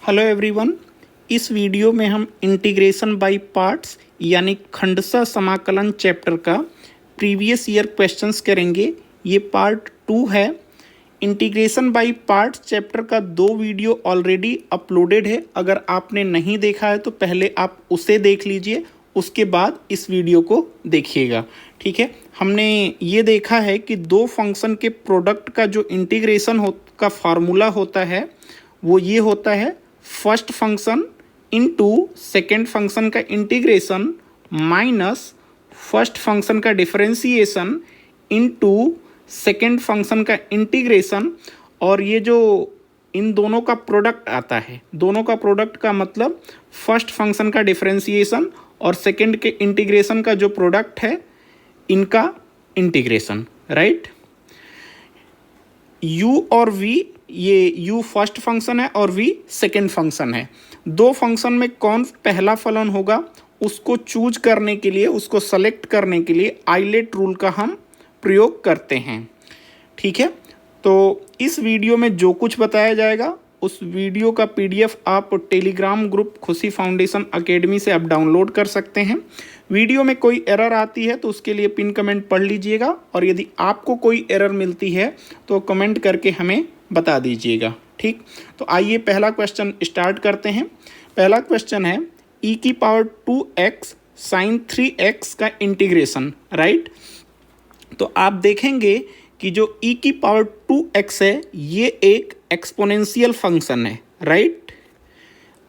Hello everyone. इस video में हम इंटीग्रेशन बाय पार्ट्स यानी खंडशः समाकलन चैप्टर का प्रीवियस ईयर क्वेश्चंस करेंगे। ये पार्ट 2 है। इंटीग्रेशन बाय पार्ट्स चैप्टर का 2 वीडियो ऑलरेडी अपलोडेड है। अगर आपने नहीं देखा है तो पहले आप उसे देख लीजिए, उसके बाद इस वीडियो को देखिएगा। ठीक है, हमने ये देखा है कि दो फंक्शन के प्रोडक्ट का जो इंटीग्रेशन का फार्मूला होता है वो ये होता है first function into second function का इंटीग्रेशन माइनस फर्स्ट फंक्शन का डिफरेंशिएशन इनटू सेकेंड फंक्शन का इंटीग्रेशन। और ये जो इन दोनों का प्रोडक्ट आता है, दोनों का प्रोडक्ट का मतलब फर्स्ट फंक्शन का डिफरेंशिएशन और सेकेंड के इंटीग्रेशन का जो प्रोडक्ट है इनका इंटीग्रेशन, राइट। u और v, ये u फर्स्ट फंक्शन है और v सेकेंड फंक्शन है। दो फंक्शन में कौन पहला फलन होगा उसको चूज करने के लिए, उसको सेलेक्ट करने के लिए आइलेट रूल का हम प्रयोग करते हैं। ठीक है, तो इस वीडियो में जो कुछ बताया जाएगा उस वीडियो का पीडीएफ आप टेलीग्राम ग्रुप खुशी फाउंडेशन एकेडमी से आप डाउनलोड कर सकते हैं। वीडियो में कोई एरर आती है तो उसके लिए पिन कमेंट पढ़ लीजिएगा, और यदि आपको कोई एरर मिलती है तो कमेंट करके हमें बता दीजिएगा। ठीक, तो आइए पहला क्वेश्चन स्टार्ट करते हैं। पहला क्वेश्चन है e की पावर 2x साइन 3x का इंटीग्रेशन, राइट। तो आप देखेंगे कि जो e की पावर 2x है ये एक एक्सपोनेंशियल फंक्शन है, राइट।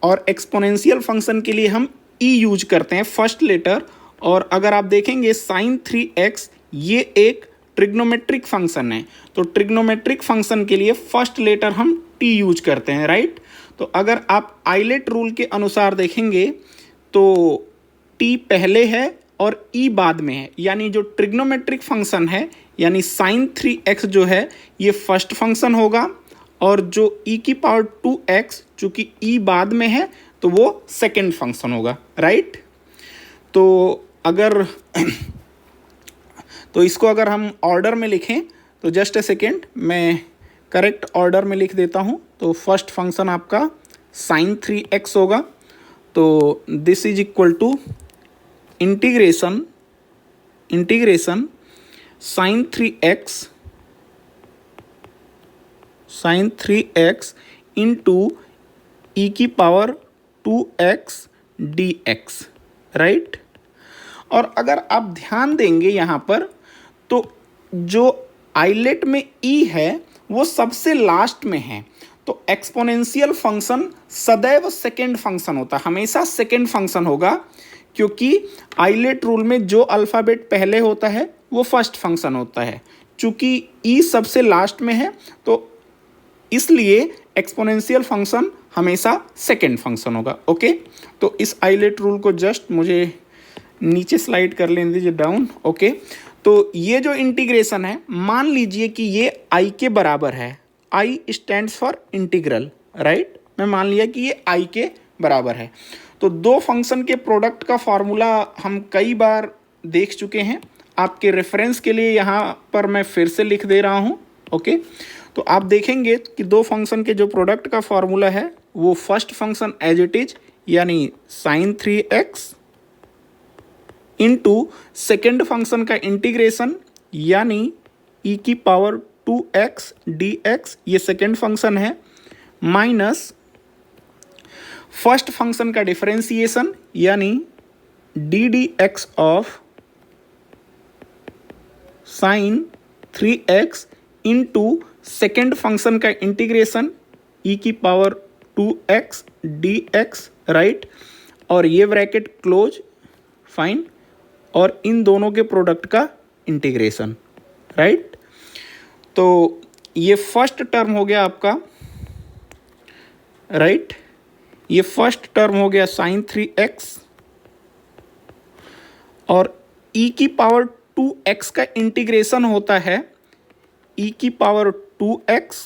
और एक्सपोनेंशियल फंक्शन के लिए हम e यूज करते हैं फर्स्ट लेटर। और अगर आप देखेंगे साइन 3x ये एक ट्रिग्नोमेट्रिक फंक्शन है, तो ट्रिग्नोमेट्रिक फंक्शन के लिए फर्स्ट लेटर हम t यूज करते हैं, राइट। तो अगर आप आइलेट रूल के अनुसार देखेंगे तो t पहले है और e बाद में है, यानी जो ट्रिग्नोमेट्रिक फंक्शन है यानी साइन 3x जो है ये फर्स्ट फंक्शन होगा, और जो e की पावर 2x चूँकि e बाद में है तो वो सेकेंड फंक्शन होगा, राइट। तो अगर तो इसको अगर हम ऑर्डर में लिखें तो जस्ट ए सेकेंड, मैं करेक्ट ऑर्डर में लिख देता हूँ। तो फर्स्ट फंक्शन आपका साइन 3x होगा, तो this is equal to integration sine 3x into e की पावर 2x dx, राइट। और अगर आप ध्यान देंगे यहाँ पर तो जो आइलेट में e है वो सबसे लास्ट में है, तो एक्सपोनेंशियल फंक्शन सदैव सेकेंड फंक्शन होता है, हमेशा सेकेंड फंक्शन होगा, क्योंकि आइलेट रूल में जो अल्फ़ाबेट पहले होता है वो फर्स्ट फंक्शन होता है। चूँकि e सबसे लास्ट में है तो इसलिए एक्सपोनेंशियल फंक्शन हमेशा सेकेंड फंक्शन होगा। ओके, तो इस आइलेट रूल को जस्ट मुझे नीचे स्लाइड कर लेने दीजिए डाउन। ओके, तो ये जो इंटीग्रेशन है मान लीजिए कि ये i के बराबर है, i stands for integral, right. मैं मान लिया कि ये i के बराबर है। तो दो फंक्शन के प्रोडक्ट का फार्मूला हम कई बार देख चुके हैं, आपके रेफरेंस के लिए यहाँ पर मैं फिर से लिख दे रहा हूँ। ओके, तो आप देखेंगे कि दो फंक्शन के जो प्रोडक्ट का फार्मूला है वो first function as it is यानी sine 3x into second function का इंटीग्रेशन यानी e की पावर 2x dx, ये सेकेंड फंक्शन है, माइनस फर्स्ट फंक्शन का डिफरेंशिएशन यानी d dx of sine 3x into second function का इंटीग्रेशन e की पावर 2x dx, राइट। और ये ब्रैकेट क्लोज, फाइन, और इन दोनों के प्रोडक्ट का इंटीग्रेशन, राइट। तो ये फर्स्ट टर्म हो गया आपका, राइट। ये फर्स्ट टर्म हो गया साइन 3x, और e की पावर 2x का इंटीग्रेशन होता है e की पावर 2x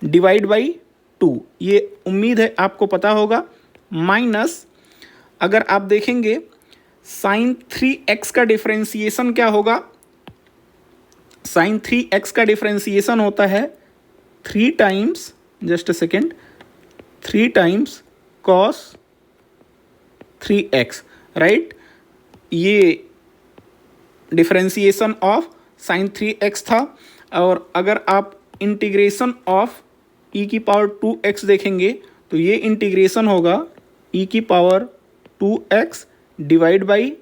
डिवाइड बाई 2, ये उम्मीद है आपको पता होगा, माइनस अगर आप देखेंगे साइन 3x का डिफरेंशिएशन क्या होगा, साइन 3x का डिफरेंशिएशन होता है 3 times, just a second, 3 times cos 3x, right. ये डिफरेंशिएशन ऑफ साइन 3x था। और अगर आप इंटीग्रेशन ऑफ e की पावर 2x देखेंगे तो ये इंटीग्रेशन होगा e की power 2x divide by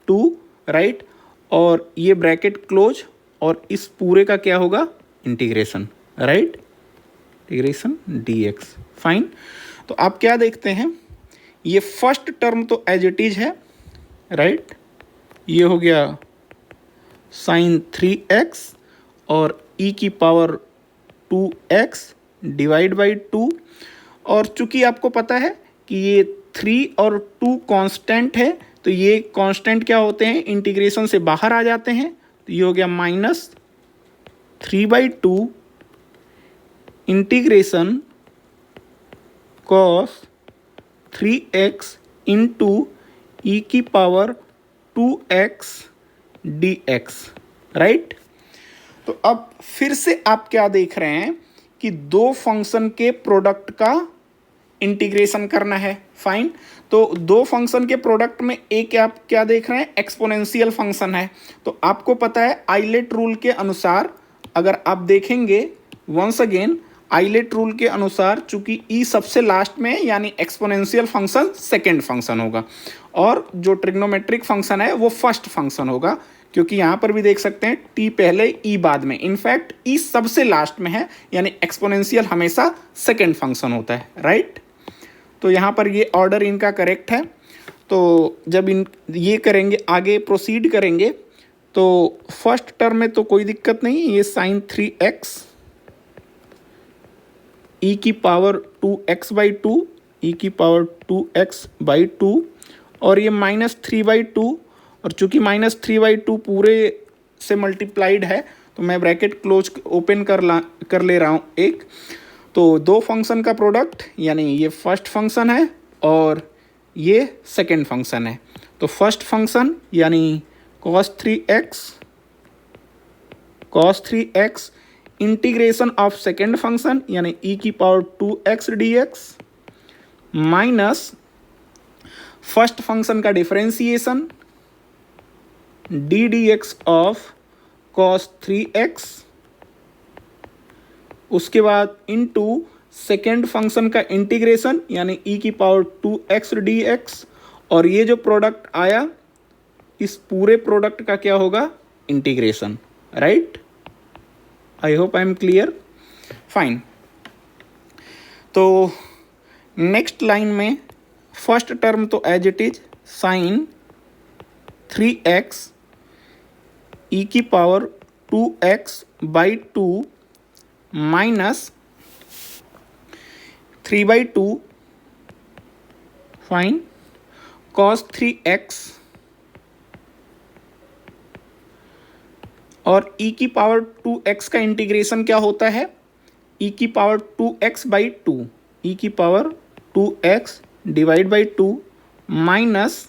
2, right. और ये ब्रैकेट क्लोज और इस पूरे का क्या होगा, integration, right, integration dx, fine. तो आप क्या देखते हैं, ये फर्स्ट टर्म तो एज इट इज है, राइट। ये हो गया साइन 3x और e की पावर 2x डिवाइड बाई 2। और चूंकि आपको पता है कि ये 3 और 2 कांस्टेंट है, तो ये कांस्टेंट क्या होते हैं, इंटीग्रेशन से बाहर आ जाते हैं। तो ये हो गया -3/2 integration cos 3x into e की पावर 2x dx, राइट। तो अब फिर से आप क्या देख रहे हैं कि दो फंक्शन के प्रोडक्ट का इंटीग्रेशन करना है, फाइन। तो दो फंक्शन के प्रोडक्ट में एक आप क्या देख रहे हैं, एक्सपोनेंशियल फंक्शन है। तो आपको पता है आइलेट रूल के अनुसार, अगर आप देखेंगे वंस अगेन, आइलेट रूल के अनुसार चूंकि ई सबसे लास्ट में है, यानी एक्सपोनेंशियल फंक्शन सेकेंड फंक्शन होगा और जो ट्रिग्नोमेट्रिक फंक्शन है वो फर्स्ट फंक्शन होगा, क्योंकि यहाँ पर भी देख सकते हैं टी पहले ई बाद में। इनफैक्ट ई सबसे लास्ट में है, यानी एक्सपोनेंशियल हमेशा सेकेंड फंक्शन होता है, राइट। तो यहाँ पर ये ऑर्डर इनका करेक्ट है। तो जब ये करेंगे, आगे प्रोसीड करेंगे, तो फर्स्ट टर्म में तो कोई दिक्कत नहीं, ये साइन 3x ई की पावर 2x/2, ई की पावर 2x/2, और ये -3/2, और चूंकि -3/2 पूरे से मल्टीप्लाइड है तो मैं ब्रैकेट क्लोज ओपन कर ले रहा हूँ एक। तो दो फंक्शन का प्रोडक्ट, यानी ये फर्स्ट फंक्शन है और ये सेकेंड फंक्शन है। तो फर्स्ट फंक्शन यानी cos 3x integration of second function यानी e की power 2x dx minus first function का differentiation d dx of cos 3x, उसके बाद इनटू सेकेंड फंक्शन का इंटीग्रेशन यानी e की पावर 2x dx, और ये जो प्रोडक्ट आया इस पूरे प्रोडक्ट का क्या होगा, integration, right. I hope I am clear, fine. तो नेक्स्ट लाइन में फर्स्ट टर्म तो as it is sine 3x e की power 2x/2 minus 3/2, fine, cos 3x और e की पावर 2x का इंटीग्रेशन क्या होता है, e की पावर 2x/2, e की power 2x divide by 2 minus,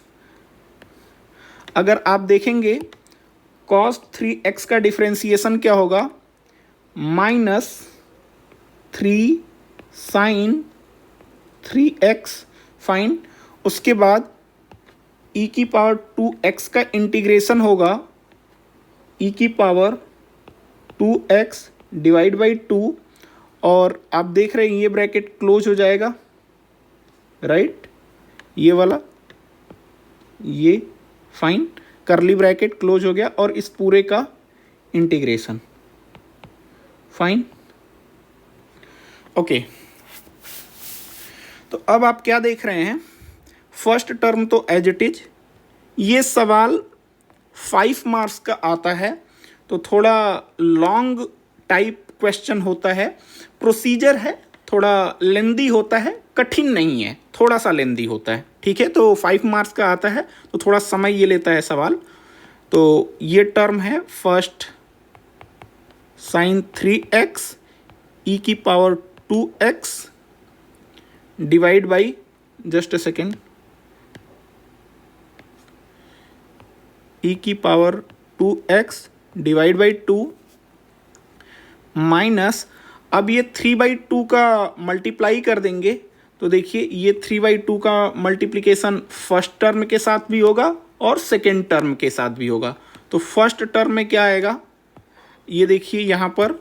अगर आप देखेंगे cos 3x का डिफरेंशिएशन क्या होगा, -3 साइन 3x, फाइन। उसके बाद e की पावर 2x का इंटीग्रेशन होगा e की पावर 2x डिवाइड बाई 2, और आप देख रहे हैं ये ब्रैकेट क्लोज हो जाएगा, राइट, ये वाला, ये, फाइन, करली ब्रैकेट क्लोज हो गया और इस पूरे का इंटीग्रेशन, फाइन, ओके। तो अब आप क्या देख रहे हैं, फर्स्ट टर्म तो एज इट इज। ये सवाल 5 मार्क्स का आता है तो थोड़ा लॉन्ग टाइप क्वेश्चन होता है, प्रोसीजर है, थोड़ा लेंदी होता है, कठिन नहीं है, थोड़ा सा लेंदी होता है, ठीक है। तो 5 मार्क्स का आता है तो थोड़ा समय ये लेता है सवाल। तो ये टर्म है फर्स्ट साइन 3x ई की power 2x divide by, just a second, e की power 2x divide by 2 minus, अब ये 3/2 का मल्टीप्लाई कर देंगे तो देखिए ये 3/2 का मल्टीप्लिकेशन फर्स्ट टर्म के साथ भी होगा और सेकेंड टर्म के साथ भी होगा। तो फर्स्ट टर्म में क्या आएगा, ये देखिए यहाँ पर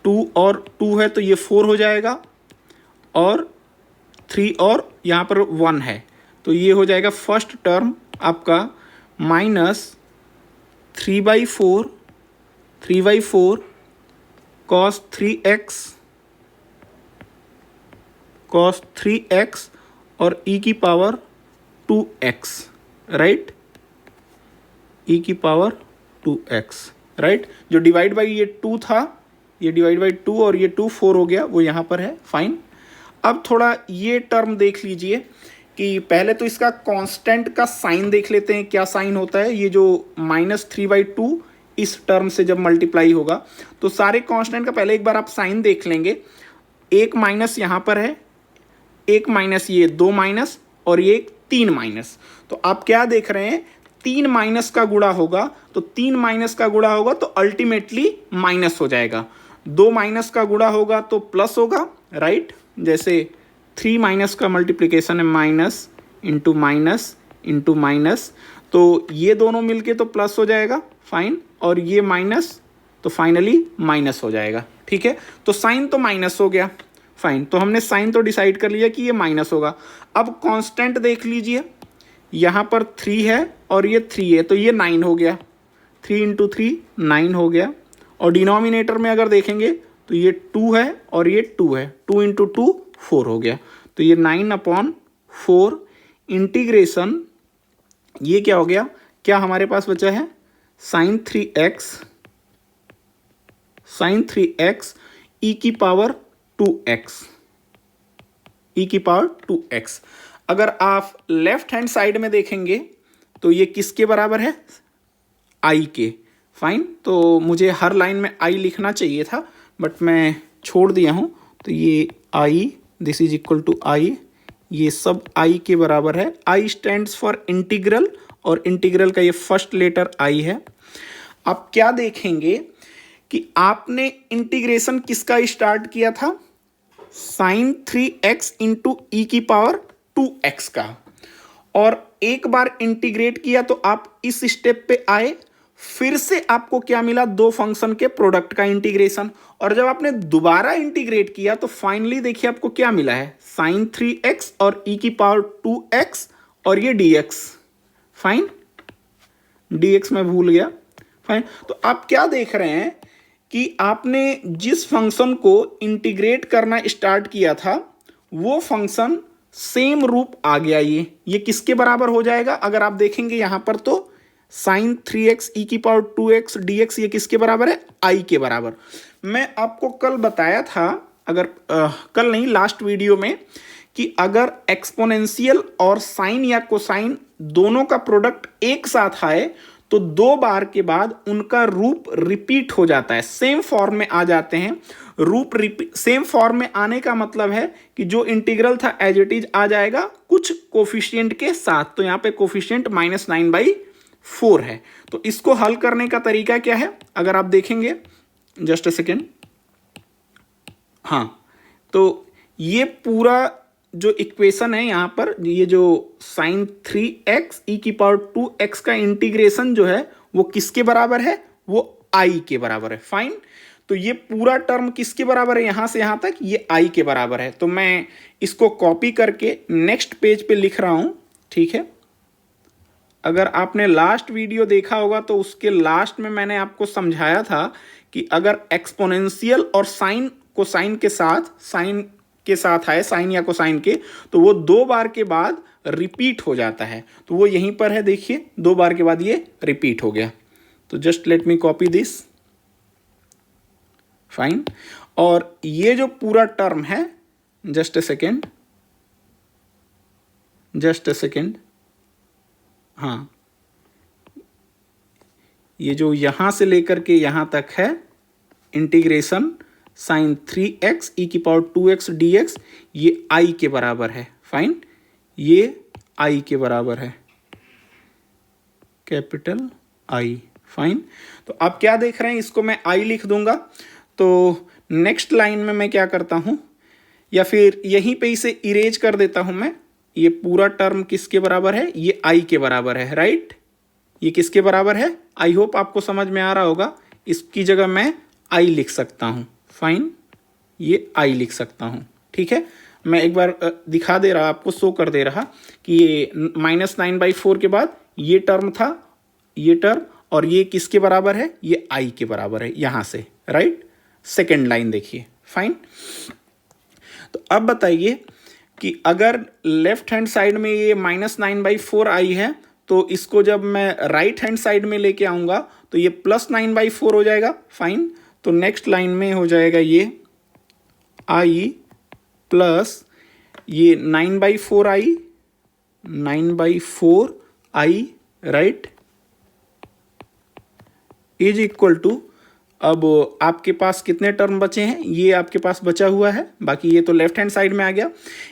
2 और 2 है तो ये 4 हो जाएगा, और 3 और यहाँ पर 1 है तो ये हो जाएगा फर्स्ट टर्म आपका -3/4 cos 3x और e की पावर 2x, राइट, e की पावर 2x, राइट। जो डिवाइड बाई ये 2 था, ये डिवाइड बाई 2 और ये 2 4 हो गया, वो यहाँ पर है, फाइन। अब थोड़ा ये टर्म देख लीजिए कि पहले तो इसका कांस्टेंट का साइन देख लेते हैं, क्या साइन होता है। ये जो -3/2 इस टर्म से जब मल्टीप्लाई होगा तो सारे कांस्टेंट का पहले एक बार आप साइन देख लेंगे। एक माइनस यहाँ पर है, एक माइनस, ये 2 माइनस और ये 3 माइनस। तो आप क्या देख रहे हैं, 3 माइनस का गुणा होगा तो 3 माइनस का गुणा होगा तो अल्टीमेटली माइनस हो जाएगा। 2 माइनस का गुणा होगा तो प्लस होगा, राइट। जैसे 3 माइनस का मल्टीप्लिकेशन है minus into minus into minus, तो ये दोनों मिलके तो प्लस हो जाएगा, फाइन, और ये माइनस तो फाइनली माइनस हो जाएगा, ठीक है। तो साइन तो माइनस हो गया, फाइन। तो हमने साइन तो डिसाइड कर लिया कि ये माइनस होगा। अब कांस्टेंट देख लीजिए, यहाँ पर 3 है और ये 3 है तो ये 9 हो गया, 3 इंटू 3 9 हो गया। और डिनोमिनेटर में अगर देखेंगे तो ये 2 है और ये 2 है, 2 इंटू 2 4 हो गया, तो ये 9/4 इंटीग्रेशन, ये क्या हो गया, क्या हमारे पास बचा है, sin 3x e की पावर 2x, e की पावर 2x। अगर आप लेफ्ट हैंड साइड में देखेंगे तो ये किसके बराबर है, i के, फाइन। तो मुझे हर लाइन में i लिखना चाहिए था बट मैं छोड़ दिया हूँ। तो ये i, this is equal to i, ये सब i के बराबर है। i स्टैंड्स फॉर इंटीग्रल और इंटीग्रल का ये फर्स्ट लेटर i है। आप क्या देखेंगे कि आपने इंटीग्रेशन किसका स्टार्ट किया था, sin 3x इंटू ई की पावर 2x का, और एक बार इंटीग्रेट किया तो आप इस स्टेप पे आए, फिर से आपको क्या मिला, दो फंक्शन के प्रोडक्ट का इंटीग्रेशन, और जब आपने दोबारा इंटीग्रेट किया तो फाइनली देखिए आपको क्या मिला है, sin 3x और e की पावर 2x और ये dx, फाइन, dx मैं भूल गया, फाइन। तो आप क्या देख रहे हैं कि आपने जिस फंक्शन को इंटीग्रेट करना स्टार्ट किया था वो फंक्शन सेम रूप आ गया। ये किसके बराबर हो जाएगा, अगर आप देखेंगे यहां पर तो sin 3x e की पावर 2x dx ये किसके बराबर है, i के बराबर। मैं आपको कल बताया था, अगर कल नहीं लास्ट वीडियो में, कि अगर एक्सपोनेंशियल और साइन या कोसाइन दोनों का प्रोडक्ट एक साथ आए तो दो बार के बाद उनका रूप रिपीट हो जाता है, सेम फॉर्म में आ जाते हैं। रूप सेम फॉर्म में आने का मतलब है कि जो इंटीग्रल था एज इट इज आ जाएगा कुछ कोफिशिएंट के साथ। तो यहाँ पे कोफिशिएंट -9/4 है। तो इसको हल करने का तरीका क्या है, अगर आप देखेंगे, जस्ट अ सेकेंड, हाँ, तो ये पूरा जो इक्वेशन है यहाँ पर, ये जो sin 3x e की पावर 2x का इंटीग्रेशन जो है वो किसके बराबर है, वो i के बराबर है, फाइन। तो ये पूरा टर्म किसके बराबर है, यहां से यहां तक ये i के बराबर है। तो मैं इसको कॉपी करके नेक्स्ट पेज पे लिख रहा हूं, ठीक है। अगर आपने लास्ट वीडियो देखा होगा तो उसके लास्ट में मैंने आपको समझाया था कि अगर एक्सपोनेंशियल और साइन कोसाइन के साथ, साइन के साथ आए, साइन या कोसाइन के, तो वो दो बार के बाद रिपीट हो जाता है। तो वो यहीं पर है, देखिए दो बार के बाद ये रिपीट हो गया। तो just let me copy this, fine. और ये जो पूरा टर्म है, just a second, just a second, हाँ, ये जो यहां से लेकर के यहां तक है इंटीग्रेशन sin 3x e की पावर 2x dx, ये i के बराबर है, फाइन, ये i के बराबर है, कैपिटल I, फाइन। तो आप क्या देख रहे हैं, इसको मैं i लिख दूंगा। तो नेक्स्ट लाइन में मैं क्या करता हूं, या फिर यहीं पे इसे इरेज कर देता हूं मैं। ये पूरा टर्म किसके बराबर है, ये आई के बराबर है, राइट। ये किसके बराबर है, आई होप आपको समझ में आ रहा होगा। इसकी जगह मैं आई लिख सकता हूं, फाइन, ये आई लिख सकता हूं, ठीक है। मैं एक बार दिखा दे रहा, आपको शो कर दे रहा कि ये -9/4 के बाद ये टर्म था, ये टर्म, और ये किसके बराबर है, ये आई के बराबर है यहां से, राइट। सेकेंड लाइन देखिए, फाइन। तो अब बताइए कि अगर लेफ्ट हैंड साइड में ये -9/4 आई है, तो इसको जब मैं राइट हैंड साइड में लेके आऊंगा तो ये +9/4 हो जाएगा, फाइन। तो नेक्स्ट लाइन में हो जाएगा ये आई प्लस ये 9/4 आई, 9/4 आई, राइट, इज इक्वल टू, अब आपके पास कितने टर्म बचे हैं, ये आपके पास बचा हुआ है, बाकी ये तो लेफ्ट हैंड साइड में आ गया।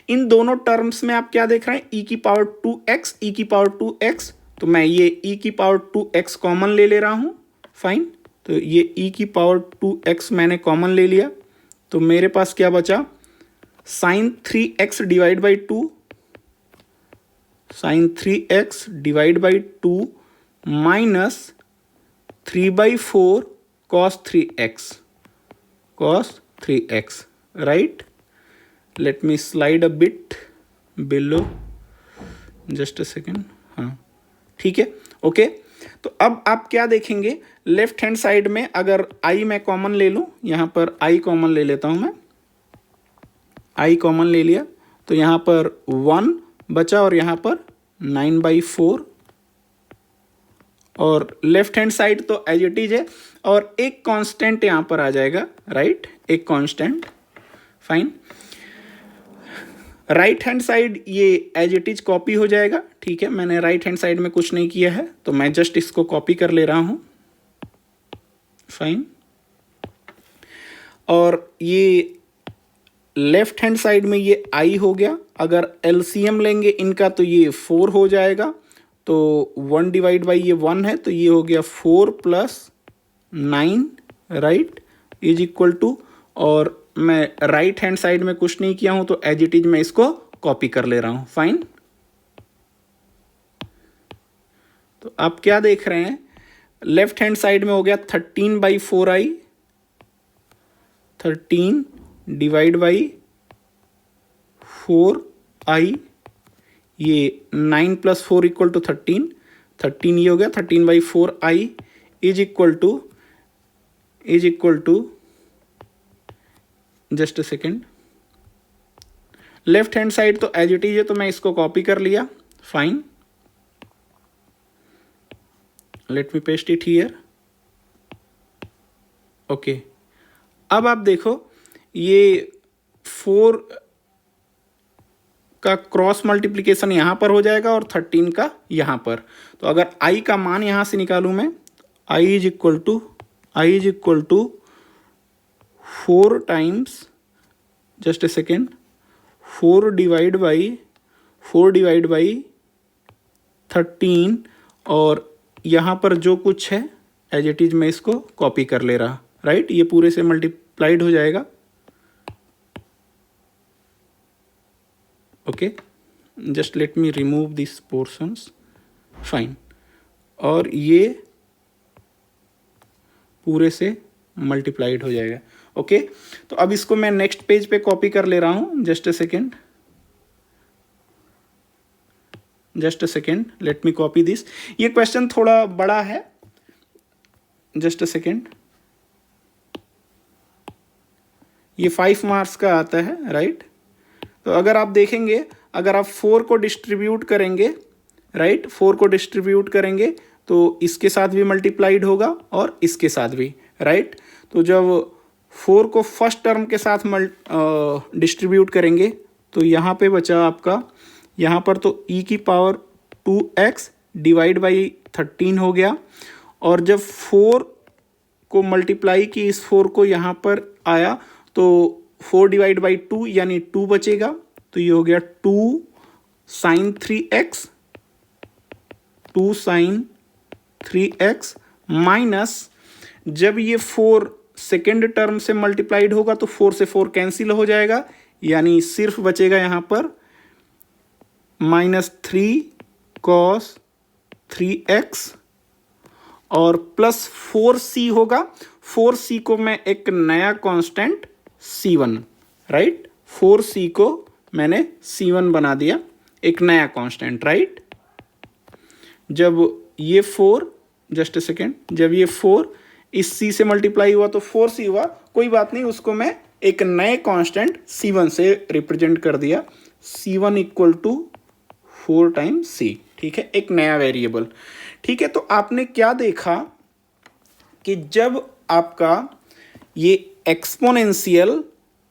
इन दोनों टर्म्स में आप क्या देख रहे हैं, e की पावर 2x, e की पावर 2x, तो मैं ये e की पावर 2x कॉमन ले रहा हूँ, फाइन। तो ये e की पावर 2x मैंने कॉमन ले लिया, तो मेरे पास क्या बचा, sin 3x divide by 2, sin 3x divide by 2 minus 3/4 cos 3x, cos 3x, right? Let me slide a bit below, just a second, हाँ ठीक है, ओके। तो अब आप क्या देखेंगे, लेफ्ट हैंड साइड में अगर i मैं कॉमन ले लूँ, यहाँ पर i कॉमन ले लेता हूँ मैं, i कॉमन ले लिया, तो यहाँ पर 1 बचा और यहाँ पर 9/4, और लेफ्ट हैंड साइड तो एज इट इज है, और एक कांस्टेंट यहां पर आ जाएगा, राइट, एक constant, fine. Right hand side ये एज इट इज कॉपी हो जाएगा, ठीक है। मैंने राइट हैंड साइड में कुछ नहीं किया है, तो मैं जस्ट इसको कॉपी कर ले रहा हूं, फाइन। और ये लेफ्ट हैंड साइड में ये आई हो गया, अगर एलसीएम लेंगे इनका तो ये 4 हो जाएगा, तो 1 डिवाइड बाई ये 1 है, तो ये हो गया 4 + 9, राइट, इज इक्वल टू, और मैं राइट हैंड साइड में कुछ नहीं किया हूं, तो एज इट इज मैं इसको कॉपी कर ले रहा हूं, फाइन। तो आप क्या देख रहे हैं, लेफ्ट हैंड साइड में हो गया 13/4 आई, 13 डिवाइड बाई 4 आई, ये 9 + 4 इक्वल टू 13, 13 ये हो गया 13/4 I, is equal to, just a second, left hand side तो एज इट इज है, तो मैं इसको कॉपी कर लिया, fine. Let me paste it here, okay. अब आप देखो, ये 4 का क्रॉस मल्टीप्लिकेशन यहाँ पर हो जाएगा और 13 का यहाँ पर। तो अगर i का मान यहाँ से निकालूँ मैं, i is equal to 4 times, just a second, 4 divide by 13, और यहाँ पर जो कुछ है एज इट इज मैं इसको कॉपी कर ले रहा, राइट। ये पूरे से मल्टीप्लाइड हो जाएगा, okay. Just let me remove this portions, fine. और ये पूरे से मल्टीप्लाइड हो जाएगा, ओके। तो अब इसको मैं नेक्स्ट पेज पे कॉपी कर ले रहा हूं, just a second, let me copy this. ये क्वेश्चन थोड़ा बड़ा है, जस्ट अ सेकेंड, ये 5 मार्क्स का आता है, राइट। तो अगर आप देखेंगे, अगर आप 4 को डिस्ट्रीब्यूट करेंगे, राइट, 4 को डिस्ट्रीब्यूट करेंगे तो इसके साथ भी मल्टीप्लाइड होगा और इसके साथ भी, राइट। तो जब 4 को फर्स्ट टर्म के साथ डिस्ट्रीब्यूट करेंगे तो यहाँ पे बचा आपका, यहाँ पर तो e की पावर 2x डिवाइड बाई 13 हो गया, और जब 4 को मल्टीप्लाई की इस 4 को यहाँ पर आया तो 4 डिवाइड बाई 2 यानी 2 बचेगा, तो ये हो गया 2 sin 3x माइनस, जब ये 4 सेकेंड टर्म से मल्टीप्लाइड होगा तो 4 से 4 कैंसिल हो जाएगा, यानी सिर्फ बचेगा यहाँ पर -3 cos 3x और प्लस 4c होगा। 4c को मैं एक नया कांस्टेंट c1, राइट, 4c को मैंने c1 बना दिया, एक नया कांस्टेंट, राइट। जब ये 4, जस्ट अ सेकेंड, जब ये 4 इस c से मल्टीप्लाई हुआ तो 4c हुआ, कोई बात नहीं, उसको मैं एक नए कांस्टेंट c1 से रिप्रेजेंट कर दिया, c1 equal to 4 times c, ठीक है, एक नया वेरिएबल, ठीक है। तो आपने क्या देखा कि जब आपका ये एक्सपोनेंशियल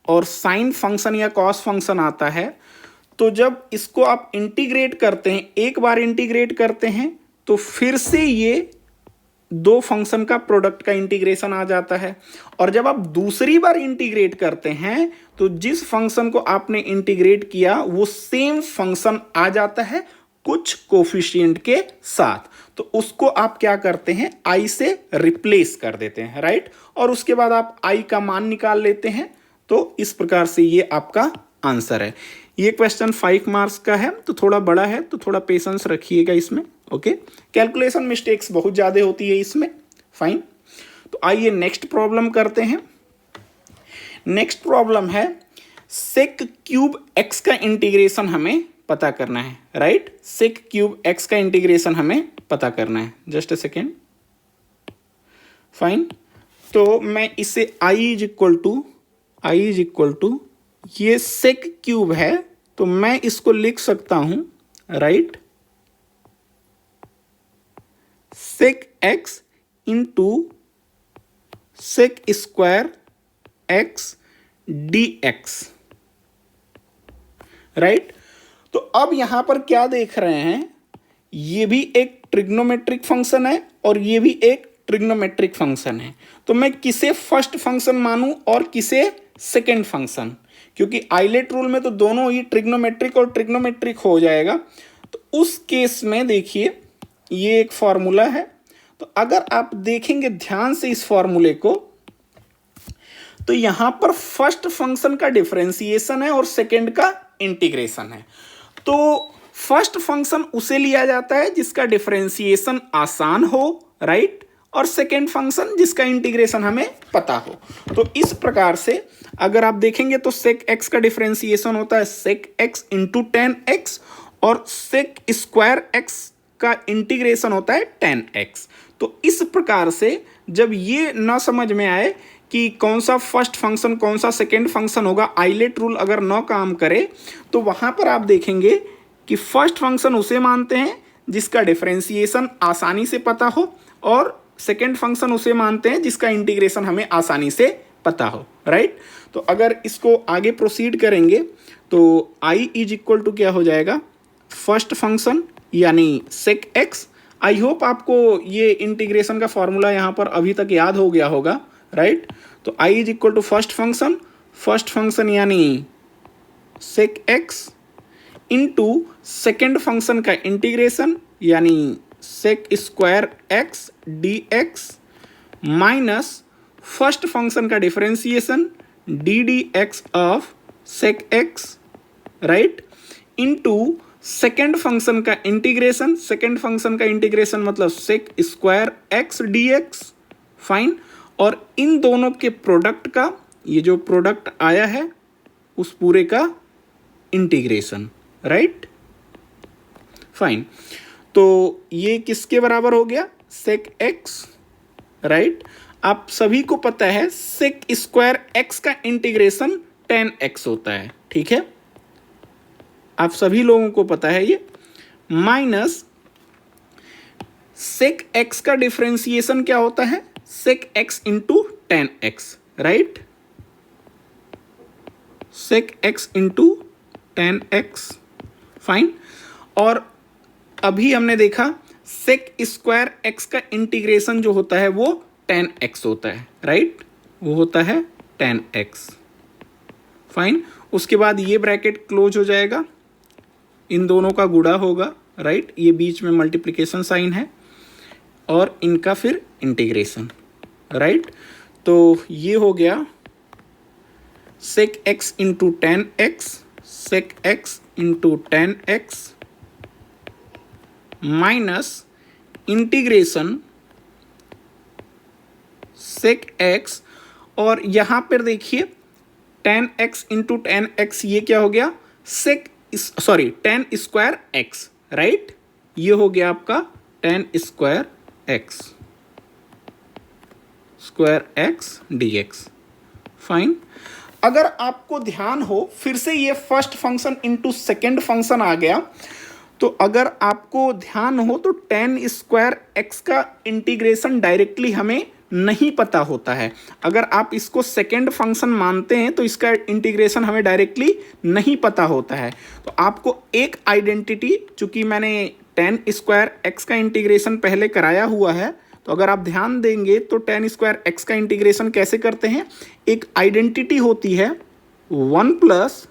और साइन फंक्शन या कॉस फंक्शन आता है, तो जब इसको आप इंटीग्रेट करते हैं, एक बार इंटीग्रेट करते हैं तो फिर से ये दो फंक्शन का प्रोडक्ट का इंटीग्रेशन आ जाता है, और जब आप दूसरी बार इंटीग्रेट करते हैं तो जिस फंक्शन को आपने इंटीग्रेट किया वो सेम फंक्शन आ जाता है कुछ कोफिशिएंट के साथ, तो उसको आप क्या करते हैं, i से रिप्लेस कर देते हैं, राइट, और उसके बाद आप i का मान निकाल लेते हैं। तो इस प्रकार से ये आपका आंसर है। ये क्वेश्चन 5 मार्क्स का है, तो थोड़ा बड़ा है, तो थोड़ा पेशेंस रखिएगा इसमें, ओके। कैलकुलेशन मिस्टेक्स बहुत ज़्यादा होती है इसमें, फाइन। तो आइए नेक्स्ट प्रॉब्लम करते हैं। नेक्स्ट प्रॉब्लम है सेक क्यूब एक्स का इंटीग्रेशन हमें पता करना है, राइट, सेक क्यूब एक्स का इंटीग्रेशन हमें पता करना है, जस्ट अ सेकेंड, फाइन। तो मैं इसे i इज इक्वल टू ये सेक क्यूब है, तो मैं इसको लिख सकता हूं, right, sec x into sec square x d x, right. तो अब यहां पर क्या देख रहे हैं, ये भी एक ट्रिग्नोमेट्रिक फंक्शन है और ये भी एक ट्रिग्नोमेट्रिक फंक्शन है, तो मैं किसे फर्स्ट फंक्शन मानूं और किसे सेकेंड फंक्शन, क्योंकि आइलेट रूल में तो दोनों ही ट्रिग्नोमेट्रिक और ट्रिग्नोमेट्रिक हो जाएगा। तो उस केस में देखिए ये एक फॉर्मूला है, तो अगर आप देखेंगे ध्यान से इस फॉर्मूले को, तो यहां पर फर्स्ट फंक्शन का डिफरेंशिएशन है और सेकेंड का इंटीग्रेशन है। तो फर्स्ट फंक्शन उसे लिया जाता है जिसका डिफरेंशिएशन आसान हो, राइट, और सेकेंड फंक्शन जिसका इंटीग्रेशन हमें पता हो। तो इस प्रकार से अगर आप देखेंगे तो सेक एक्स का डिफरेंशिएशन होता है sec x into tan x और सेक स्क्वायर एक्स का इंटीग्रेशन होता है टेन एक्स। तो इस प्रकार से जब ये ना समझ में आए कि कौन सा फर्स्ट फंक्शन कौन सा सेकेंड फंक्शन होगा, आइलेट रूल अगर न काम करे, तो वहाँ पर आप देखेंगे कि फर्स्ट फंक्शन उसे मानते हैं जिसका डिफरेंशिएशन आसानी से पता हो और सेकेंड फंक्शन उसे मानते हैं जिसका इंटीग्रेशन हमें आसानी से पता हो, राइट। तो अगर इसको आगे प्रोसीड करेंगे तो i इज इक्वल टू क्या हो जाएगा, फर्स्ट फंक्शन यानी सेक एक्स। आई होप आपको ये इंटीग्रेशन का फॉर्मूला यहाँ पर अभी तक याद हो गया होगा, राइट। तो i is equal to first function यानी sec x into second function का इंटीग्रेशन यानी sec square x d x minus first function का differentiation d d x of sec x, right, into second function का integration मतलब sec square x d x, fine. और इन दोनों के product का, ये जो प्रोडक्ट आया है उस पूरे का इंटीग्रेशन, राइट, फाइन। तो ये किसके बराबर हो गया, सेक एक्स, राइट। आप सभी को पता है सेक स्क्वायर एक्स का इंटीग्रेशन टेन एक्स होता है, ठीक है, आप सभी लोगों को पता है ये, माइनस सेक एक्स का डिफरेंशिएशन क्या होता है, sec x into tan x, right, sec x into tan x, fine. और अभी हमने देखा सेक स्क्वायर एक्स का इंटीग्रेशन जो होता है वो टेन एक्स होता है, राइट, वो होता है टेन एक्स, फाइन। उसके बाद ये ब्रैकेट क्लोज हो जाएगा, इन दोनों का गुणा होगा, राइट, ये बीच में मल्टीप्लिकेशन साइन है और इनका फिर इंटीग्रेशन, राइट। तो ये हो गया sec x into tan x, sec x into tan x minus integration sec x, और यहां पर देखिए tan x into tan x, ये क्या हो गया sec tan स्क्वायर x, राइट। ये हो गया आपका tan square x square x dx। फाइन। अगर आपको ध्यान हो, फिर से ये first function into second function आ गया, तो अगर आपको ध्यान हो तो tan स्क्वायर एक्स का इंटीग्रेशन डायरेक्टली हमें नहीं पता होता है। अगर आप इसको सेकेंड फंक्शन मानते हैं तो इसका इंटीग्रेशन हमें डायरेक्टली नहीं पता होता है। तो आपको एक आइडेंटिटी, चूंकि मैंने tan स्क्वायर एक्स का इंटीग्रेशन पहले कराया हुआ है, तो अगर आप ध्यान देंगे तो tan स्क्वायर एक्स का इंटीग्रेशन कैसे करते हैं, एक आइडेंटिटी होती है 1 plus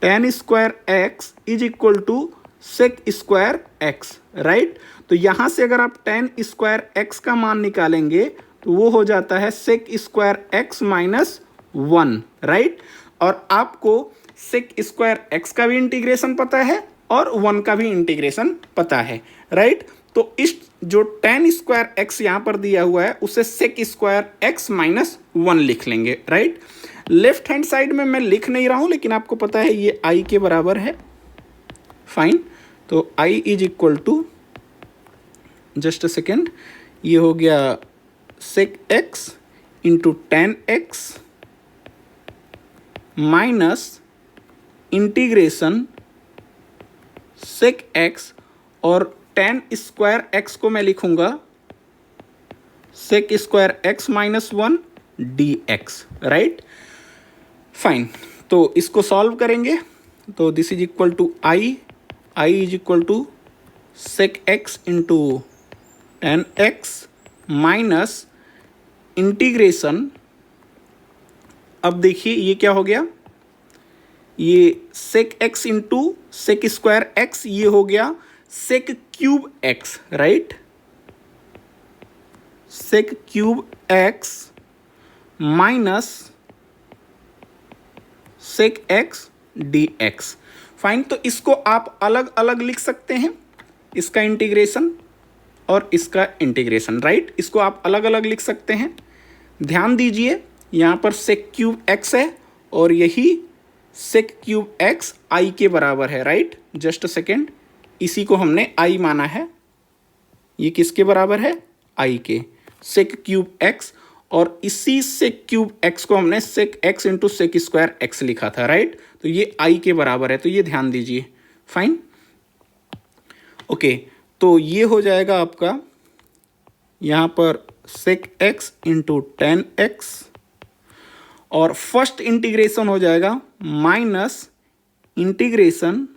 tan square x is equal to sec square x, right. तो यहां से अगर आप tan स्क्वायर एक्स का मान निकालेंगे तो वो हो जाता है sec square x minus 1, right. और आपको सेक स्क्वायर एक्स का भी इंटीग्रेशन पता है और 1 का भी इंटीग्रेशन पता है, राइट। तो इस जो tan स्क्वायर एक्स यहां पर दिया हुआ है उसे सेक स्क्वायर एक्स माइनस 1 लिख लेंगे, राइट। लेफ्ट हैंड साइड में मैं लिख नहीं रहा हूं, लेकिन आपको पता है ये आई के बराबर है। फाइन। तो I is equal to, just a second, ये हो गया sec x into tan x minus integration sec x, और tan स्क्वायर एक्स को मैं लिखूंगा sec square x minus 1 dx, right. Fine. तो इसको सॉल्व करेंगे तो this is equal to I is equal to sec x into tan x minus integration, अब देखिए ये क्या हो गया, ये sec x into sec square x, ये हो गया sec cube x, right. Sec cube x minus sec x d x. Fine. तो इसको आप अलग अलग लिख सकते हैं, इसका इंटीग्रेशन और इसका इंटीग्रेशन, राइट। इसको आप अलग अलग लिख सकते हैं। ध्यान दीजिए यहाँ पर सेक क्यूब एक्स है और यही सेक क्यूब एक्स आई के बराबर है, राइट। जस्ट अ सेकेंड, इसी को हमने आई माना है। ये किसके बराबर है, आई के, सेक क्यूब एक्स, और इसी सेक क्यूब एक्स को हमने sec x into sec square x लिखा था, राइट। तो ये आई के बराबर है, तो ये ध्यान दीजिए। फाइन। ओके, तो ये हो जाएगा आपका यहाँ पर sec x into tan x, और फर्स्ट इंटीग्रेशन हो जाएगा minus integration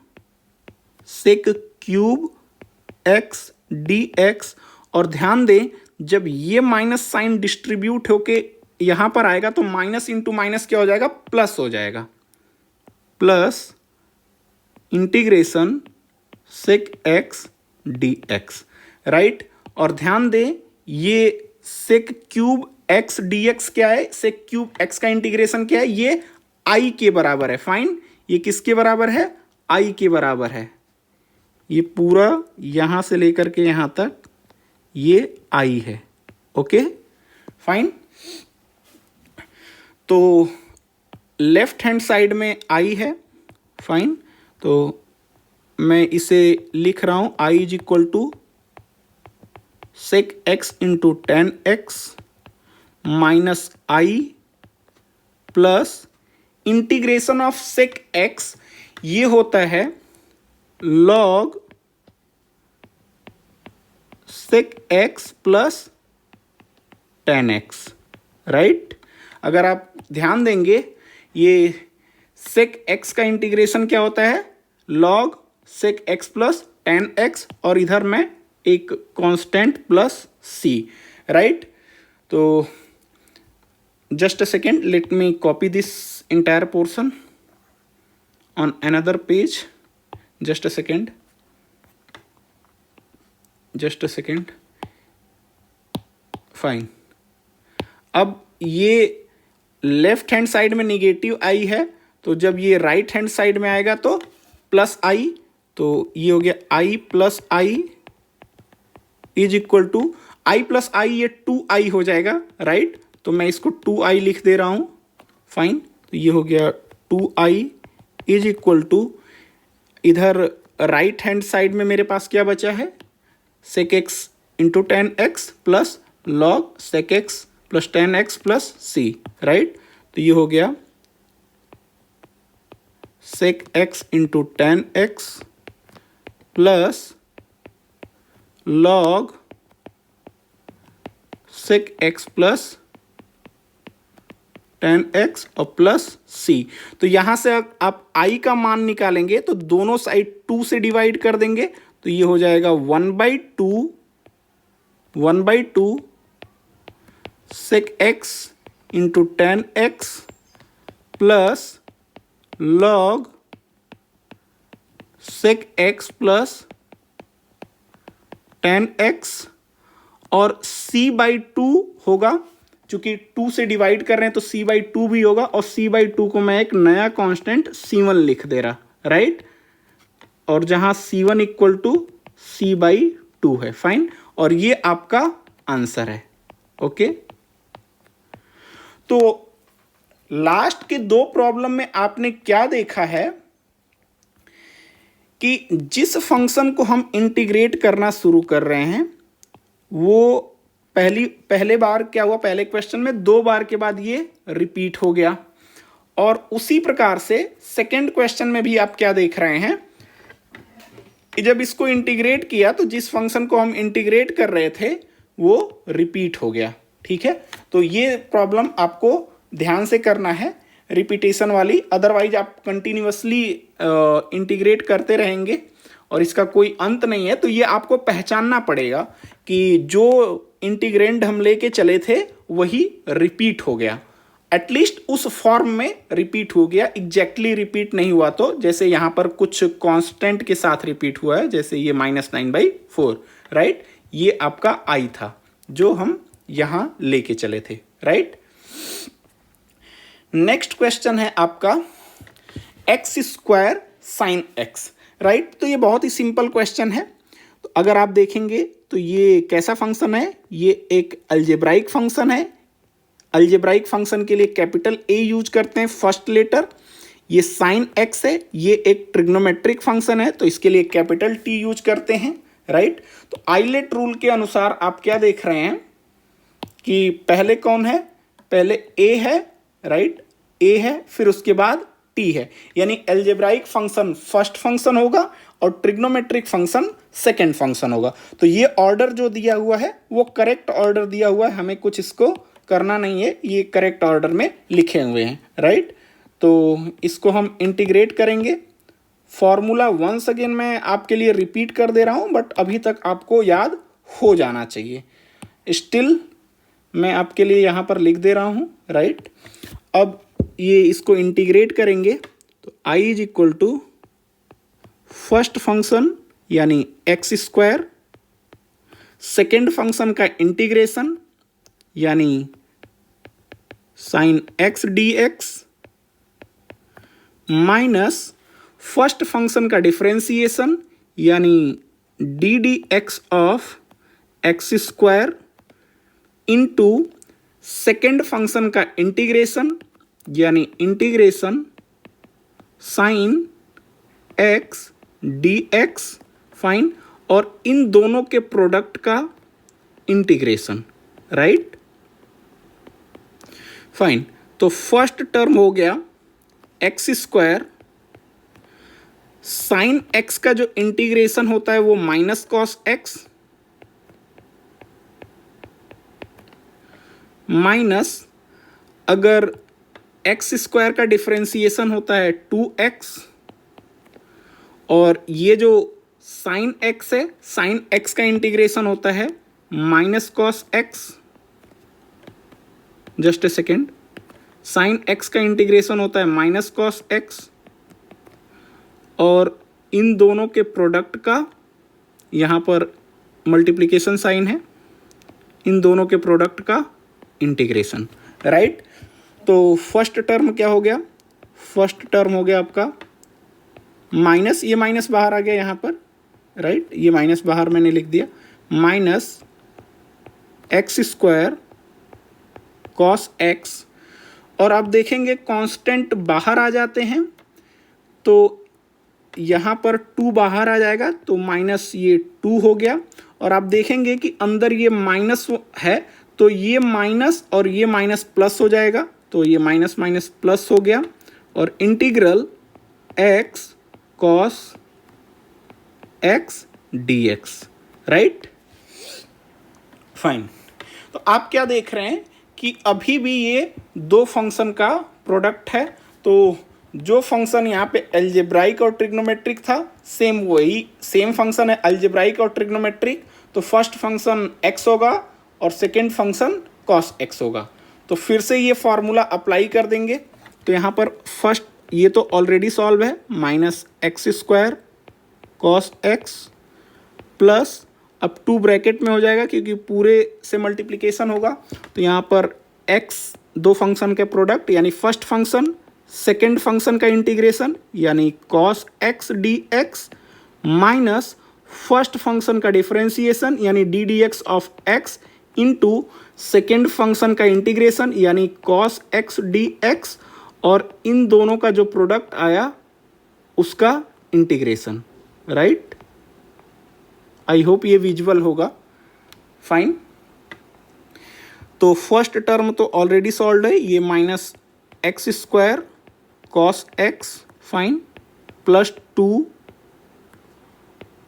sec cube x d x. और ध्यान दें, जब ये माइनस साइन डिस्ट्रीब्यूट होके यहां पर आएगा तो माइनस इंटू माइनस क्या हो जाएगा, प्लस हो जाएगा, plus integration sec x d x, right. और ध्यान दें ये sec cube x d x क्या है, सेक क्यूब एक्स का इंटीग्रेशन क्या है, ये आई के बराबर है। फाइन। ये किसके बराबर है, आई के बराबर है। ये पूरा यहां से लेकर के यहां तक ये आई है। Okay, fine. तो लेफ्ट हैंड साइड में आई है। फाइन। तो मैं इसे लिख रहा हूं I is equal to sec x into tan x minus I plus integration of sec x, ये होता है log sec x plus tan x, right. अगर आप ध्यान देंगे ये सेक एक्स का इंटीग्रेशन क्या होता है, log sec x plus tan x, और इधर में एक कांस्टेंट प्लस सी, राइट। तो just a second, let me copy this entire portion on another page. Just a second, just a second. Fine. अब ये लेफ्ट हैंड साइड में negative आई है, तो जब ये राइट हैंड साइड में आएगा तो प्लस आई, तो ये हो गया I plus I is equal to I plus I, ये 2i हो जाएगा, राइट। तो मैं इसको 2i लिख दे रहा हूं, फाइन। तो ये हो गया 2i इज इक्वल टू, इधर राइट हैंड साइड में मेरे पास क्या बचा है, sec x into tan x plus log sec x plus tan x plus c, right. तो ये हो गया sec x into tan x plus log sec x plus tan x और प्लस c। तो यहां से आप i का मान निकालेंगे तो दोनों साइड 2 से डिवाइड कर देंगे, तो ये हो जाएगा 1/2 sec x into tan x plus log sec x plus tan x, और c/2 होगा, चूंकि 2 से डिवाइड कर रहे हैं तो c/2 भी होगा, और c/2 को मैं एक नया कांस्टेंट c1 लिख दे रहा, राइट। और जहां c1 इक्वल टू c/2 है, फाइन। और ये आपका आंसर है, ओके। तो लास्ट के 2 प्रॉब्लम में आपने क्या देखा है कि जिस फंक्शन को हम इंटीग्रेट करना शुरू कर रहे हैं वो पहले बार क्या हुआ, पहले क्वेश्चन में 2 बार के बाद ये रिपीट हो गया, और उसी प्रकार से सेकंड क्वेश्चन में भी आप क्या देख रहे हैं कि जब इसको इंटीग्रेट किया तो जिस फंक्शन को हम इंटीग्रेट कर रहे थे वो रिपीट हो गया, ठीक है। तो ये प्रॉब्लम आपको ध्यान से करना है, रिपीटेशन वाली, अदरवाइज आप कंटिन्यूअसली इंटीग्रेट करते रहेंगे और इसका कोई अंत नहीं है। तो ये आपको पहचानना पड़ेगा कि जो इंटीग्रेंड हम लेके चले थे वही रिपीट हो गया, एटलीस्ट उस फॉर्म में रिपीट हो गया, एग्जैक्टली रिपीट नहीं हुआ। तो जैसे यहाँ पर कुछ कांस्टेंट के साथ रिपीट हुआ है, जैसे ये -9/4, राइट। ये आपका i था जो हम यहाँ लेके चले थे, राइट। नेक्स्ट क्वेश्चन है आपका x² sin x, राइट। तो ये बहुत ही सिंपल क्वेश्चन है। तो अगर आप देखेंगे तो ये कैसा फंक्शन है, ये एक अलजेब्राइक फंक्शन है। अलजेब्राइक फंक्शन के लिए कैपिटल A यूज करते हैं, फर्स्ट लेटर। ये sin x है, ये एक ट्रिग्नोमेट्रिक फंक्शन है तो इसके लिए कैपिटल T यूज करते हैं, राइट। तो आइलेट रूल के अनुसार आप क्या देख रहे हैं कि पहले कौन है, पहले A है, राइट, A है, फिर उसके बाद T है, यानी अलजेब्राइक फंक्शन फर्स्ट फंक्शन होगा और ट्रिग्नोमेट्रिक फंक्शन सेकंड फंक्शन होगा। तो ये ऑर्डर जो दिया हुआ है वो करेक्ट ऑर्डर दिया हुआ है, हमें कुछ इसको करना नहीं है, ये करेक्ट ऑर्डर में लिखे हुए हैं, राइट। तो इसको हम इंटीग्रेट करेंगे। फॉर्मूला वंस अगेन मैं आपके लिए रिपीट कर दे रहा हूँ, बट अभी तक आपको याद हो जाना चाहिए। स्टिल मैं आपके लिए यहाँ पर लिख दे रहा हूँ, राइट। अब ये इसको इंटीग्रेट करेंगे तो i is equal to first function यानी x², सेकेंड फंक्शन का इंटीग्रेशन यानी sin x dx, minus first function का डिफरेंशिएशन यानी d dx of x² into second function का इंटीग्रेशन यानी integration sin x dx, fine, और इन दोनों के प्रोडक्ट का इंटीग्रेशन, राइट, फाइन। तो फर्स्ट टर्म हो गया x², sin x का जो इंटीग्रेशन होता है वो माइनस cos x, माइनस अगर x² का डिफरेंशिएशन होता है 2x, और ये जो sin x है, sin x का इंटीग्रेशन होता है minus cos x, just a second, sin x का इंटीग्रेशन होता है माइनस cos x, और इन दोनों के प्रोडक्ट का यहाँ पर मल्टीप्लिकेशन साइन है, इन दोनों के प्रोडक्ट का इंटीग्रेशन, राइट। तो फर्स्ट टर्म क्या हो गया, फर्स्ट टर्म हो गया आपका माइनस, ये माइनस बाहर आ गया यहाँ पर, राइट, ये माइनस बाहर मैंने लिख दिया, minus x square cos x, और आप देखेंगे कांस्टेंट बाहर आ जाते हैं तो यहाँ पर 2 बाहर आ जाएगा तो माइनस ये 2 हो गया, और आप देखेंगे कि अंदर ये माइनस है तो ये माइनस और ये माइनस प्लस हो जाएगा, तो ये माइनस माइनस प्लस हो गया, और integral x cos x dx, right, fine. तो आप क्या देख रहे हैं कि अभी भी ये दो फंक्शन का प्रोडक्ट है, तो जो फंक्शन यहाँ पे अलजेब्राइक और ट्रिग्नोमेट्रिक था सेम वही सेम फंक्शन है अलजेब्राइक और ट्रिग्नोमेट्रिक, तो फर्स्ट फंक्शन x होगा और सेकेंड फंक्शन cos x होगा। तो फिर से ये फॉर्मूला अप्लाई कर देंगे, तो यहाँ पर फर्स्ट ये तो ऑलरेडी सॉल्व है, minus x square cos x plus, अब 2 ब्रैकेट में हो जाएगा क्योंकि पूरे से मल्टीप्लिकेशन होगा, तो यहाँ पर x दो फंक्शन के प्रोडक्ट यानी फर्स्ट फंक्शन सेकेंड फंक्शन का इंटीग्रेशन यानी cos x dx minus first function का डिफरेंशिएशन यानी D d x of x into second function का इंटीग्रेशन यानी cos x dx, और इन दोनों का जो प्रोडक्ट आया उसका इंटीग्रेशन, राइट। आई होप ये विजुअल होगा, फाइन। तो फर्स्ट टर्म तो ऑलरेडी सॉल्व है, ये minus x square cos x, fine, plus 2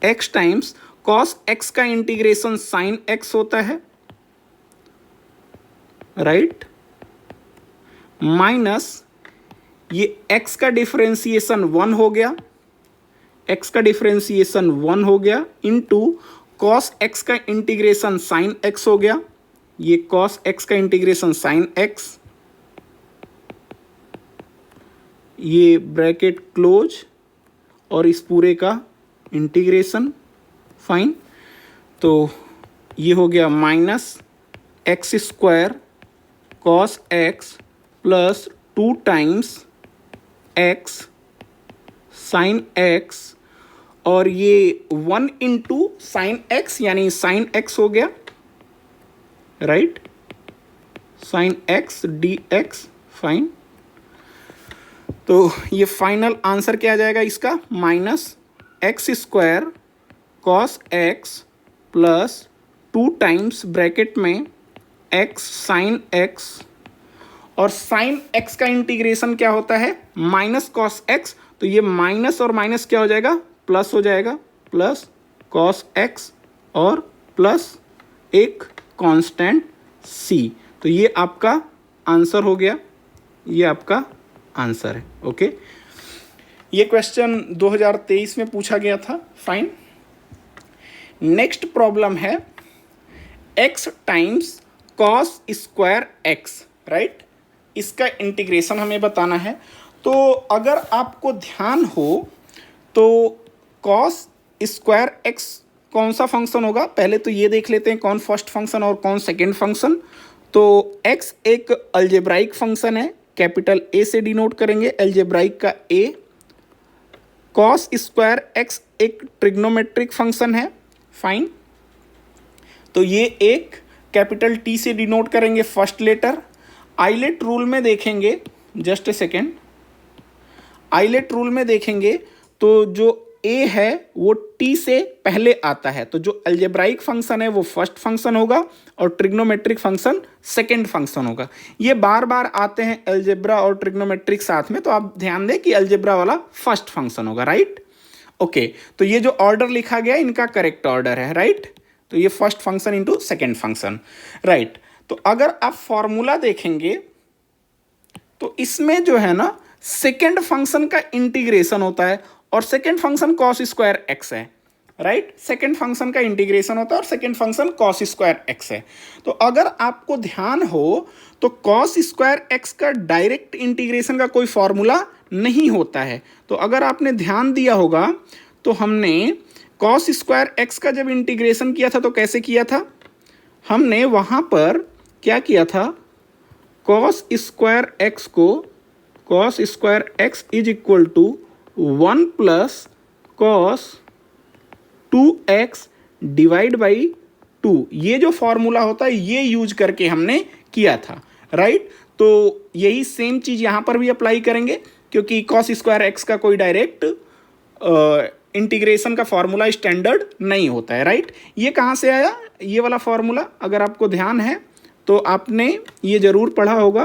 x times cos x का इंटीग्रेशन साइन एक्स होता है, राइट, माइनस ये x का डिफरेंशिएशन 1 हो गया, x का डिफरेंशिएशन 1 हो गया इंटू cos x का इंटीग्रेशन साइन x हो गया, ये cos x का इंटीग्रेशन साइन x, ये ब्रैकेट क्लोज और इस पूरे का इंटीग्रेशन, फाइन। तो ये हो गया minus x square cos x plus 2 times x sine x, और ये 1 इंटू साइन एक्स यानी साइन एक्स हो गया, right, sine x d x, fine. तो ये फाइनल आंसर क्या आ जाएगा इसका, minus x square cos x plus 2 times bracket में एक्स साइन एक्स, और साइन एक्स का इंटीग्रेशन क्या होता है, माइनस कॉस एक्स, तो ये माइनस और माइनस क्या हो जाएगा, प्लस हो जाएगा, प्लस कॉस एक्स और प्लस एक कांस्टेंट c, तो ये आपका आंसर हो गया, ये आपका आंसर है, ओके। ये क्वेश्चन 2023 में पूछा गया था, फाइन। नेक्स्ट प्रॉब्लम है x times cos square x, right, इसका इंटीग्रेशन हमें बताना है। तो अगर आपको ध्यान हो तो cos स्क्वायर x कौन सा फंक्शन होगा, पहले तो ये देख लेते हैं कौन फर्स्ट फंक्शन और कौन सेकेंड फंक्शन। तो x एक अलजेब्राइक फंक्शन है, कैपिटल A से डिनोट करेंगे अलजेब्राइक का A। cos स्क्वायर x एक ट्रिग्नोमेट्रिक फंक्शन है, फाइन। तो ये एक कैपिटल T से डिनोट करेंगे फर्स्ट लेटर। आइलेट रूल में देखेंगे, just a second, ILATE rule में देखेंगे तो जो a है वो t से पहले आता है, तो जो अलजेब्राइक फंक्शन है वो फर्स्ट फंक्शन होगा और ट्रिग्नोमेट्रिक फंक्शन सेकेंड फंक्शन होगा। ये बार बार आते हैं अलजेब्रा और ट्रिग्नोमेट्रिक साथ में, तो आप ध्यान दें कि अलजेब्रा वाला फर्स्ट फंक्शन होगा, राइट, ओके। तो ये जो ऑर्डर लिखा गया इनका करेक्ट ऑर्डर है, राइट। तो ये first function into second function, right. तो अगर आप फॉर्मूला देखेंगे तो इसमें जो है ना सेकेंड फंक्शन का इंटीग्रेशन होता है और second function cos square x है, राइट। सेकेंड फंक्शन का इंटीग्रेशन होता है और second function cos square x है। तो अगर आपको ध्यान हो तो कॉस स्क्वायर एक्स का डायरेक्ट इंटीग्रेशन का कोई फॉर्मूला नहीं होता है। तो अगर आपने ध्यान दिया होगा तो हमने कॉस स्क्वायर एक्स का जब इंटीग्रेशन किया था तो कैसे किया था, हमने वहाँ पर क्या किया था, कॉस स्क्वायर एक्स को cos square x is equal to 1 plus cos 2x divide by 2, ये जो फॉर्मूला होता है ये यूज करके हमने किया था, राइट। तो यही सेम चीज़ यहाँ पर भी अप्लाई करेंगे, क्योंकि कॉस स्क्वायर एक्स का कोई डायरेक्ट इंटीग्रेशन का फॉर्मूला स्टैंडर्ड नहीं होता है, राइट। ये कहाँ से आया ये वाला फॉर्मूला, अगर आपको ध्यान है तो आपने ये जरूर पढ़ा होगा,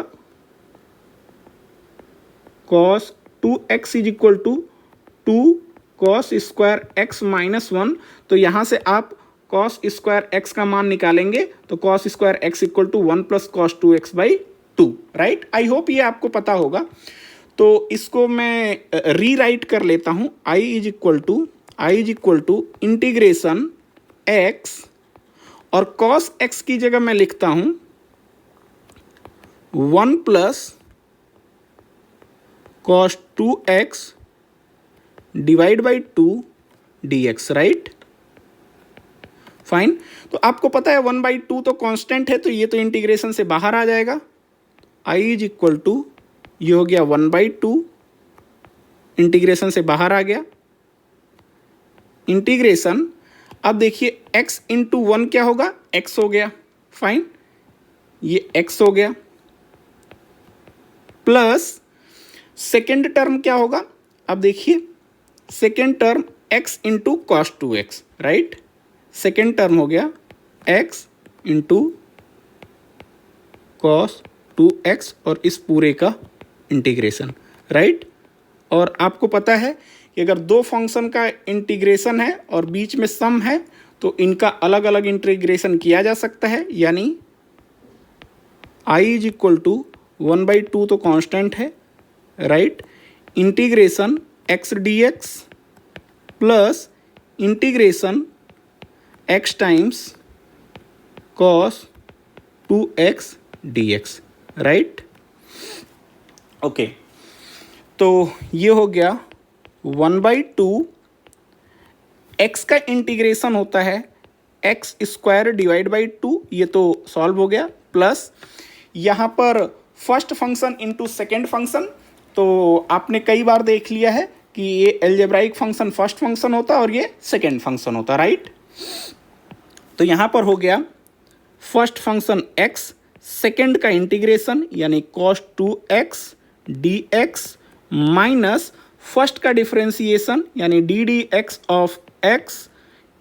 cos 2x is equal to 2 cos square x minus 1। तो यहाँ से आप कॉस स्क्वायर एक्स का मान निकालेंगे तो cos square x equal to 1 plus cos 2x by 2, right. I hope ये आपको पता होगा। तो इसको मैं रीराइट कर लेता हूँ, i is equal to integration x, और कॉस x की जगह मैं लिखता हूँ 1 plus cos 2x divide by 2 dx, right. Fine. तो आपको पता है 1/2 तो कांस्टेंट है, तो ये तो इंटीग्रेशन से बाहर आ जाएगा। i इज इक्वल टू, ये हो गया 1/2, इंटीग्रेशन से बाहर आ गया। इंटीग्रेशन, अब देखिए x इंटू 1 क्या होगा, x हो गया, फाइन, ये x हो गया, प्लस सेकेंड टर्म क्या होगा, अब देखिए second term x into cos 2x, right. Second term हो गया x इंटू कॉस 2x और इस पूरे का इंटीग्रेशन, राइट। और आपको पता है कि अगर दो फंक्शन का इंटीग्रेशन है और बीच में सम है तो इनका अलग अलग इंटीग्रेशन किया जा सकता है, यानी i इज इक्वल टू 1/2 तो कांस्टेंट है, right, integration x dx plus integration x times cos 2x dx, right. Okay, तो ये हो गया 1/2, x का इंटीग्रेशन होता है एक्स स्क्वायर डिवाइड बाई 2, ये तो सॉल्व हो गया, प्लस यहाँ पर first function into second function. तो आपने कई बार देख लिया है कि ये एल्जेब्राइक फंक्शन फर्स्ट फंक्शन होता है और ये सेकेंड फंक्शन होता है, राइट। तो यहाँ पर हो गया फर्स्ट फंक्शन x, सेकेंड का इंटीग्रेशन यानी cos 2x dx minus first का डिफरेंशिएशन यानी d dx of x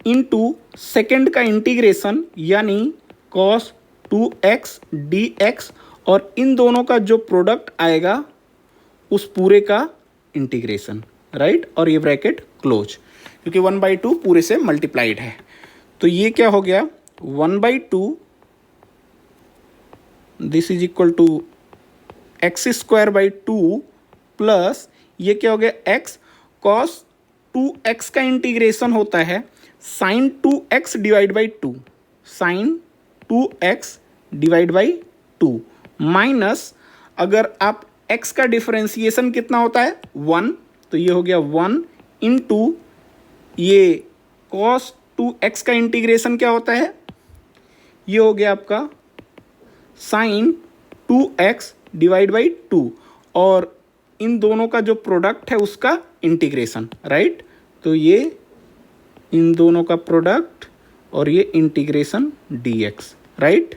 into second का इंटीग्रेशन यानी cos 2x dx, और इन दोनों का जो प्रोडक्ट आएगा उस पूरे का इंटीग्रेशन, राइट। और ये ब्रैकेट क्लोज, क्योंकि 1/2 पूरे से मल्टीप्लाइड है। तो ये क्या हो गया 1/2, this is equal to x square by 2 plus ये क्या हो गया x कॉस 2x का इंटीग्रेशन होता है sine 2x divide by 2, sine 2x divide by 2 minus, अगर आप x का डिफरेंशिएशन कितना होता है 1, तो ये हो गया 1 इंटू ये कॉस 2x का इंटीग्रेशन क्या होता है, ये हो गया आपका साइन 2x डिवाइड बाई 2, और इन दोनों का जो प्रोडक्ट है उसका इंटीग्रेशन, राइट। तो ये इन दोनों का प्रोडक्ट और ये integration dx, right.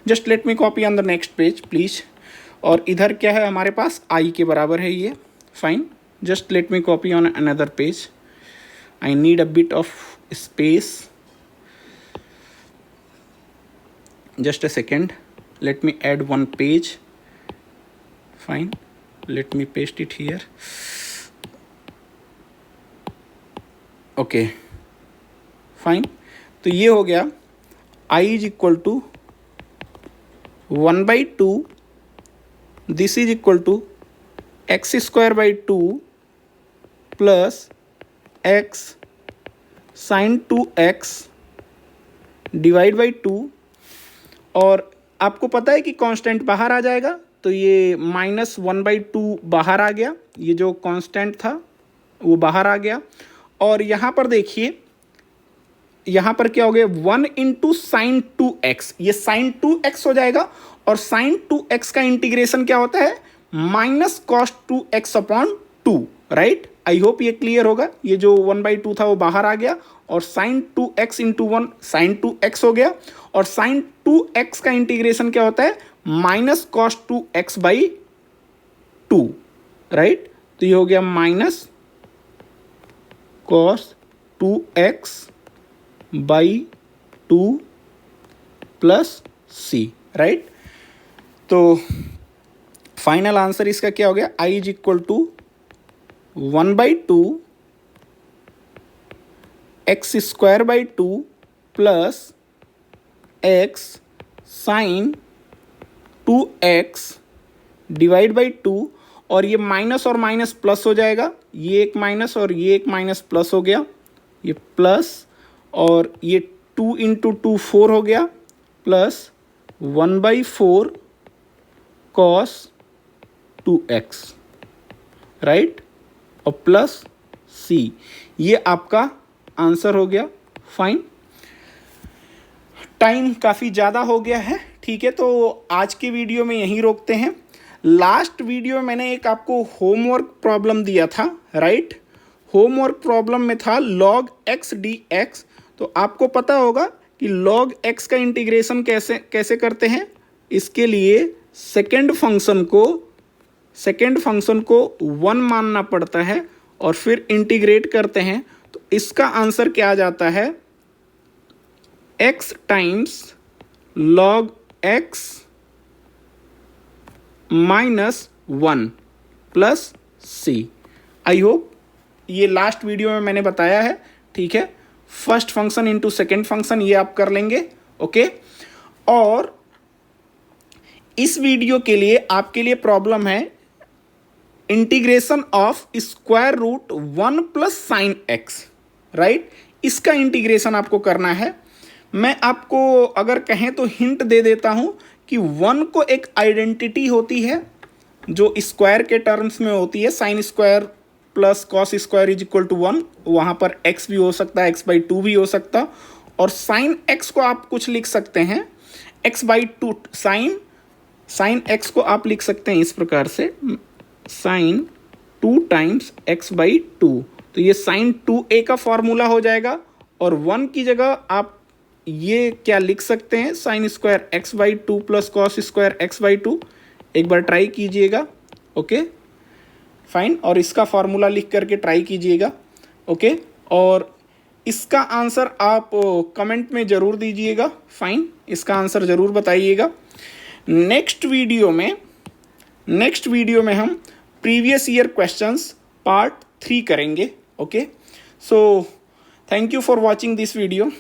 Just let me copy on the next page please. और इधर क्या है हमारे पास i के बराबर है ये, fine. Just let me copy on another page, I need a bit of space, just a second, let me add one page, fine, let me paste it here, okay, fine। तो ये हो गया i is equal to 1/2, this is equal to x square by 2 plus x sine 2x divide by 2, और आपको पता है कि constant बाहर आ जाएगा, तो ये -1/2 बाहर आ गया, ये जो कांस्टेंट था वो बाहर आ गया। और यहाँ पर देखिए, यहाँ पर क्या हो गया 1 इंटू साइन 2x, ये साइन 2x हो जाएगा, और साइन 2x का इंटीग्रेशन क्या होता है, minus cos 2x upon 2, right. I hope ये क्लियर होगा। ये जो 1/2 था वो बाहर आ गया और sign 2x into 1 sign 2x हो गया, और साइन 2x का इंटीग्रेशन क्या होता है, minus cos 2x by 2, right. तो ये हो गया minus cos 2x by 2 plus c, right. तो फाइनल आंसर इसका क्या हो गया, i is equal to 1/2 x square by 2 plus x sine 2x divide by 2, और ये माइनस और माइनस प्लस हो जाएगा, ये एक माइनस और ये एक माइनस प्लस हो गया, ये प्लस, और ये 2 इंटू 2 4 हो गया, प्लस 1/4 कॉस 2x, राइट, और प्लस c। ये आपका आंसर हो गया। फाइन, टाइम काफ़ी ज़्यादा हो गया है, ठीक है, तो आज की वीडियो में यहीं रोकते हैं। लास्ट वीडियो में मैंने एक आपको होमवर्क प्रॉब्लम दिया था, राइट। होमवर्क प्रॉब्लम में था log x dx। तो आपको पता होगा कि log x का इंटीग्रेशन कैसे करते हैं। इसके लिए सेकेंड फंक्शन को 1 मानना पड़ता है और फिर इंटीग्रेट करते हैं। तो इसका आंसर क्या आ जाता है, x times log x minus 1 plus c। आई होप ये लास्ट वीडियो में मैंने बताया है, ठीक है। First function into second function ये आप कर लेंगे, ओके। और इस वीडियो के लिए आपके लिए प्रॉब्लम है integration of square root 1 plus sine x, right. इसका इंटीग्रेशन आपको करना है। मैं आपको अगर कहें तो हिंट दे देता हूं कि 1 को एक आइडेंटिटी होती है जो स्क्वायर के टर्म्स में होती है, sine square plus cos square is equal to 1। वहाँ पर x भी हो सकता है, x/2 भी हो सकता, और साइन x को आप कुछ लिख सकते हैं x/2। साइन x को आप लिख सकते हैं इस प्रकार से, साइन 2 टाइम्स x/2। तो ये साइन 2a का फॉर्मूला हो जाएगा, और 1 की जगह आप ये क्या लिख सकते हैं, sine square x/2 plus cos square x/2। एक बार ट्राई कीजिएगा, ओके, फाइन, और इसका फॉर्मूला लिख करके ट्राई कीजिएगा, ओके। और इसका आंसर आप कमेंट में ज़रूर दीजिएगा, फाइन, इसका आंसर ज़रूर बताइएगा। नेक्स्ट वीडियो में हम प्रीवियस ईयर क्वेश्चंस पार्ट 3 करेंगे, okay. So thank you for watching this video.